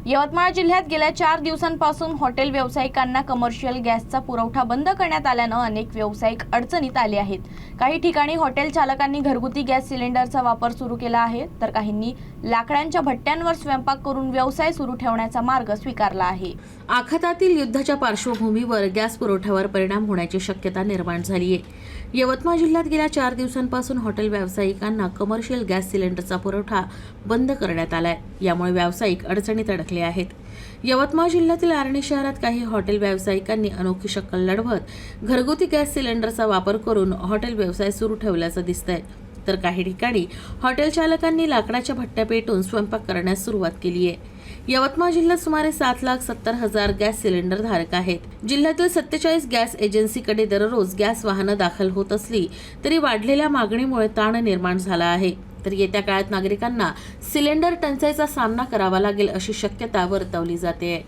यवतमाळ जिल्ह्यात गेल्या 4 दिवसांपासून हॉटेल व्यावसायिकांना कमर्शियल गॅसचा पुरवठा बंद करण्यात आल्यानं अनेक व्यावसायिक अडचणीत आले आहेत। काही ठिकाणी हॉटेल चालकांनी घरगुती गॅस सिलेंडरचा वापर सुरू केला आहे, तर काहींनी लाकडांच्या भट्ट्यांवर स्वयंपाक करून व्यवसाय सुरू ठेवण्याचा मार्ग स्वीकारला आहे। आखातातील युद्धाच्या पार्श्वभूमीवर गॅस पुरवठ्यावर परिणाम होण्याची शक्यता निर्माण झाली आहे। यवतमाळ जिल्ह्यात गेल्या 4 दिवसांपासून हॉटेल व्यावसायिकांना कमर्शियल गॅस सिलेंडरचा पुरवठा बंद करण्यात आलाय। यामुळे व्यावसायिक अडचणीत अडकले आहेत। यवतमाळ जिल्ह्यातील आर्णी शहरात काही हॉटेल व्यावसायिकांनी अनोखी शक्कल लढवत घरगुती गॅस सिलेंडरचा वापर करून हॉटेल व्यवसाय सुरू ठेवल्याचं दिसतंय, तर काही ठिकाणी हॉटेल चालकांनी लाकडाच्या भट्ट्या पेटून स्वयंपाक करण्यास सुरुवात केली आहे। यवतमाळ जिल्ह्यात सुमारे 7,70,000 गॅस सिलेंडर धारक आहेत। जिल्ह्यातील 47 गॅस एजन्सीकडे दररोज गॅस वाहनं दाखल होत असली तरी वाढलेल्या मागणीमुळे ताण निर्माण झाला आहे। तर येत्या काळात नागरिकांना सिलेंडर टंचाईचा सामना करावा लागेल अशी शक्यता वर्तवली जाते।